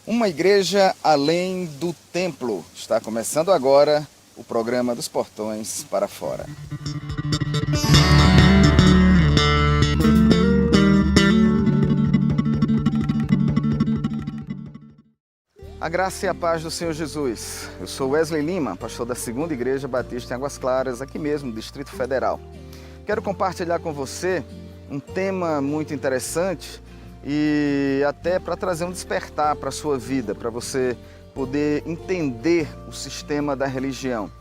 Uma igreja além do templo. Está começando agora o programa dos Portões para Fora. A graça e a paz do Senhor Jesus. Eu sou Wesley Lima, pastor da Segunda Igreja Batista em Águas Claras, aqui mesmo, no Distrito Federal. Quero compartilhar com você um tema muito interessante e até para trazer um despertar para a sua vida, para você poder entender o sistema da religião.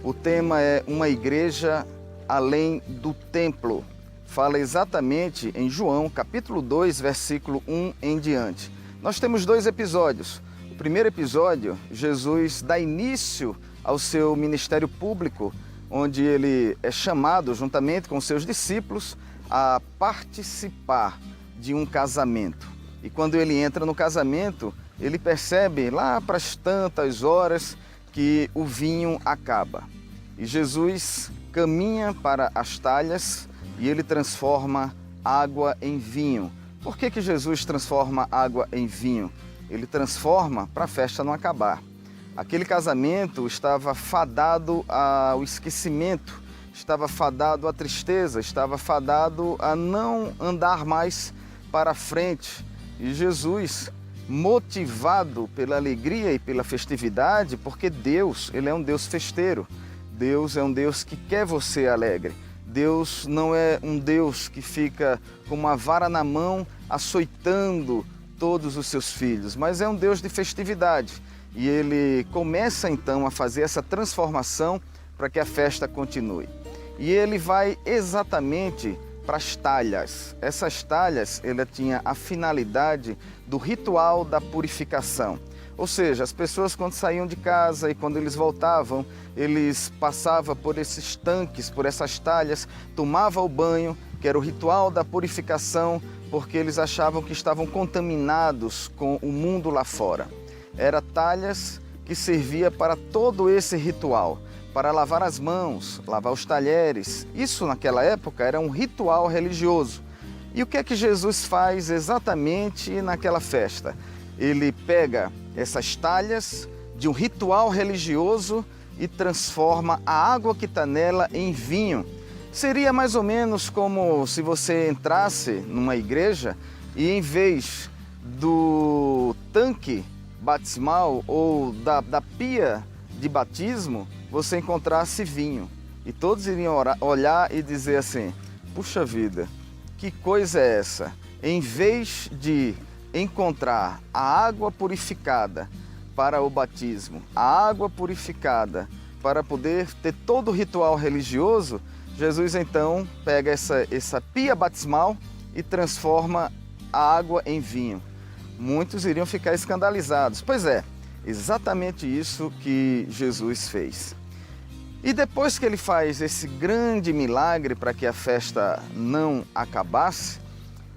O tema é uma igreja além do templo. Fala exatamente em João, capítulo 2, versículo 1 em diante. Nós temos 2 episódios. O primeiro episódio, Jesus dá início ao seu ministério público, onde ele é chamado, juntamente com seus discípulos, a participar de um casamento. E quando ele entra no casamento, ele percebe lá para as tantas horas que o vinho acaba. E Jesus caminha para as talhas e ele transforma água em vinho. Por que Jesus transforma água em vinho? Ele transforma para a festa não acabar. Aquele casamento estava fadado ao esquecimento, estava fadado à tristeza, estava fadado a não andar mais para frente. E Jesus, motivado pela alegria e pela festividade, porque Deus, ele é um Deus festeiro. Deus é um Deus que quer você alegre. Deus não é um Deus que fica com uma vara na mão açoitando todos os seus filhos, mas é um Deus de festividade. E ele começa então a fazer essa transformação para que a festa continue. E ele vai exatamente para as talhas. Essas talhas, ela tinha a finalidade do ritual da purificação. Ou seja, as pessoas quando saíam de casa e quando eles voltavam, eles passavam por esses tanques, por essas talhas, tomavam o banho, que era o ritual da purificação, porque eles achavam que estavam contaminados com o mundo lá fora. Eram talhas que servia para todo esse ritual, para lavar as mãos, lavar os talheres. Isso naquela época era um ritual religioso. E o que é que Jesus faz exatamente naquela festa? Ele pega essas talhas de um ritual religioso e transforma a água que está nela em vinho. Seria mais ou menos como se você entrasse numa igreja e em vez do tanque batismal ou da pia de batismo, você encontrasse vinho. E todos iriam olhar e dizer assim: puxa vida, que coisa é essa? Em vez de encontrar a água purificada para o batismo, a água purificada para poder ter todo o ritual religioso, Jesus então pega essa pia batismal e transforma a água em vinho. Muitos iriam ficar escandalizados. Pois é, exatamente isso que Jesus fez. E depois que ele faz esse grande milagre para que a festa não acabasse,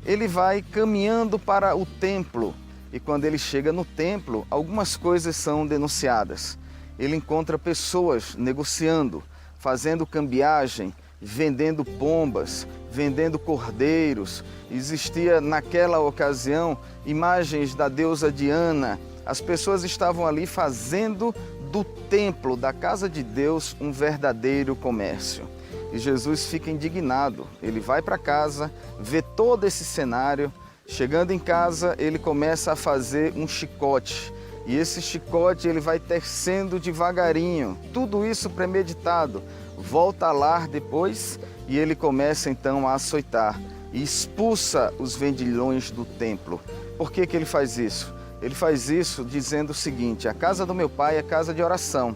ele vai caminhando para o templo. E quando ele chega no templo, algumas coisas são denunciadas. Ele encontra pessoas negociando, fazendo cambiagem, vendendo pombas, vendendo cordeiros. Existia naquela ocasião imagens da deusa Diana. As pessoas estavam ali fazendo do templo, da casa de Deus, um verdadeiro comércio. E Jesus fica indignado. Ele vai para casa, vê todo esse cenário. Chegando em casa, ele começa a fazer um chicote. E esse chicote ele vai tecendo devagarinho. Tudo isso premeditado. Volta a lar depois e ele começa então a açoitar e expulsa os vendilhões do templo. Por que ele faz isso? Ele faz isso dizendo o seguinte: a casa do meu pai é casa de oração,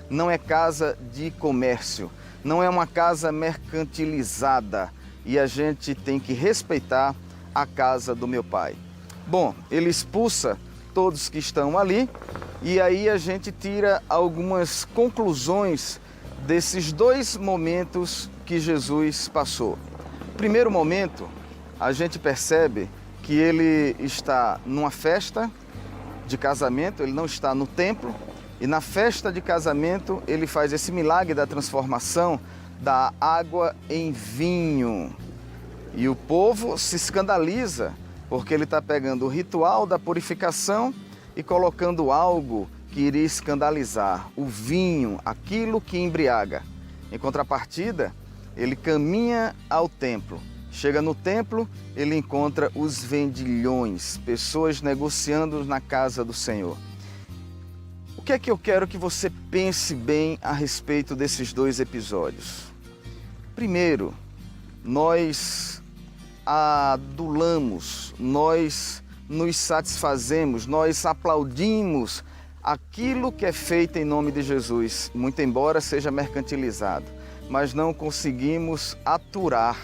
não é casa de comércio, não é uma casa mercantilizada e a gente tem que respeitar a casa do meu pai. Bom, ele expulsa todos que estão ali e aí a gente tira algumas conclusões desses 2 momentos que Jesus passou. Primeiro momento, a gente percebe que ele está numa festa de casamento, ele não está no templo, e na festa de casamento ele faz esse milagre da transformação da água em vinho. E o povo se escandaliza, porque ele está pegando o ritual da purificação e colocando algo que iria escandalizar, o vinho, aquilo que embriaga. Em contrapartida, ele caminha ao templo. Chega no templo, ele encontra os vendilhões, pessoas negociando na casa do Senhor. O que é que eu quero que você pense bem a respeito desses dois episódios? Primeiro, nós adulamos, nós nos satisfazemos, nós aplaudimos aquilo que é feito em nome de Jesus, muito embora seja mercantilizado, mas não conseguimos aturar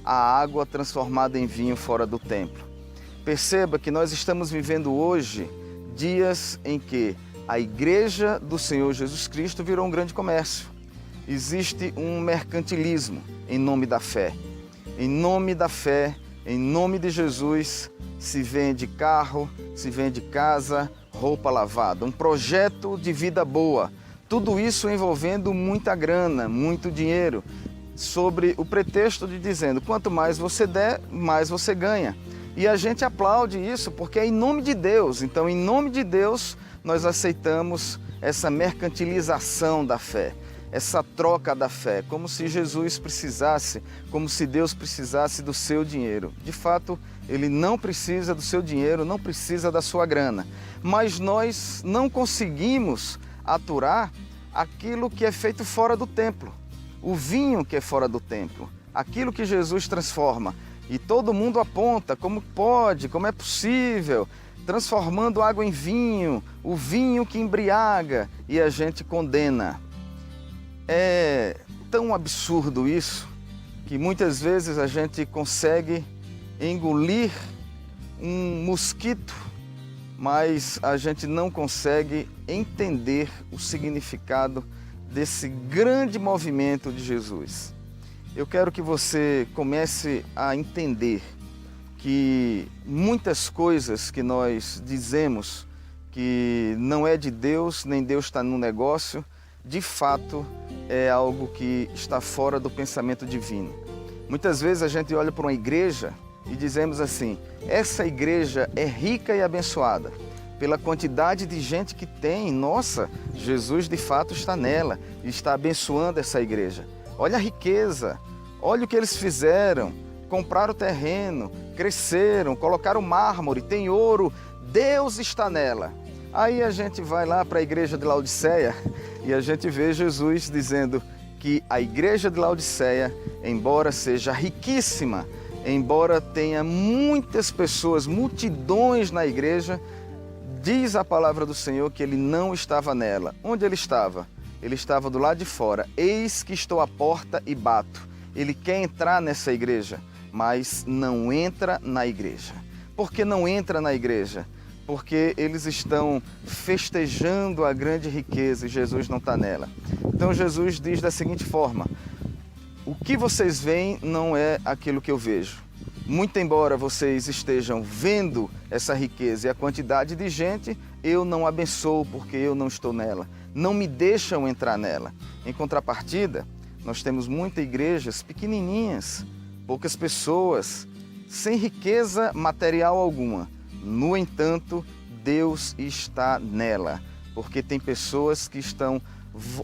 a água transformada em vinho fora do templo. Perceba que nós estamos vivendo hoje dias em que a igreja do Senhor Jesus Cristo virou um grande comércio. Existe um mercantilismo em nome da fé. Em nome da fé, em nome de Jesus, se vende carro, se vende casa, roupa lavada, um projeto de vida boa. Tudo isso envolvendo muita grana, muito dinheiro, sobre o pretexto de dizendo, quanto mais você der, mais você ganha. E a gente aplaude isso porque é em nome de Deus. Então, em nome de Deus, nós aceitamos essa mercantilização da fé, essa troca da fé, como se Jesus precisasse, como se Deus precisasse do seu dinheiro. De fato, Ele não precisa do seu dinheiro, não precisa da sua grana. Mas nós não conseguimos aturar aquilo que é feito fora do templo, o vinho que é fora do templo, aquilo que Jesus transforma. E todo mundo aponta como pode, como é possível, transformando água em vinho, o vinho que embriaga, e a gente condena. É tão absurdo isso, que muitas vezes a gente consegue engolir um mosquito, mas a gente não consegue entender o significado desse grande movimento de Jesus. Eu quero que você comece a entender que muitas coisas que nós dizemos que não é de Deus, nem Deus está no negócio, de fato é algo que está fora do pensamento divino. Muitas vezes a gente olha para uma igreja e dizemos assim, essa igreja é rica e abençoada pela quantidade de gente que tem. Nossa, Jesus de fato está nela e está abençoando essa igreja. Olha a riqueza, olha o que eles fizeram, compraram o terreno, cresceram, colocaram mármore, tem ouro, Deus está nela. Aí a gente vai lá para a igreja de Laodiceia e a gente vê Jesus dizendo que a igreja de Laodiceia, embora seja riquíssima, embora tenha muitas pessoas, multidões na igreja, diz a palavra do Senhor que ele não estava nela. Onde ele estava? Ele estava do lado de fora. Eis que estou à porta e bato. Ele quer entrar nessa igreja, mas não entra na igreja. Por que não entra na igreja? Porque eles estão festejando a grande riqueza e Jesus não está nela. Então Jesus diz da seguinte forma, o que vocês veem não é aquilo que eu vejo. Muito embora vocês estejam vendo essa riqueza e a quantidade de gente, eu não abençoo porque eu não estou nela. Não me deixam entrar nela. Em contrapartida, nós temos muitas igrejas pequenininhas, poucas pessoas, sem riqueza material alguma. No entanto, Deus está nela, porque tem pessoas que estão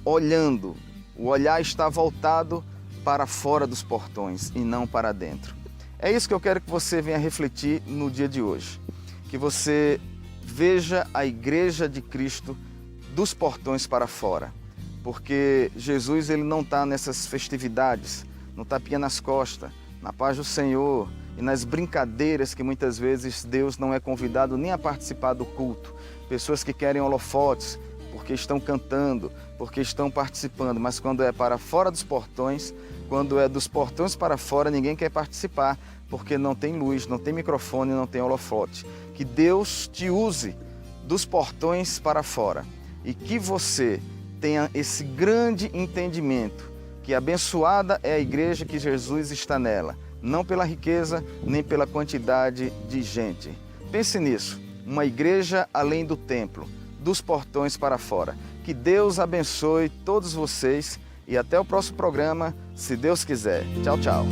olhando, o olhar está voltado para fora dos portões e não para dentro. É isso que eu quero que você venha refletir no dia de hoje, que você veja a igreja de Cristo dos portões para fora, porque Jesus ele não está nessas festividades, no tapinha nas costas, na paz do Senhor e nas brincadeiras que muitas vezes Deus não é convidado nem a participar do culto. Pessoas que querem holofotes porque estão cantando, porque estão participando, mas quando é para fora dos portões, quando é dos portões para fora, ninguém quer participar, porque não tem luz, não tem microfone, não tem holofote. Que Deus te use dos portões para fora e que você tenha esse grande entendimento que abençoada é a igreja que Jesus está nela, não pela riqueza, nem pela quantidade de gente. Pense nisso, uma igreja além do templo, dos portões para fora. Que Deus abençoe todos vocês e até o próximo programa, se Deus quiser. Tchau, tchau.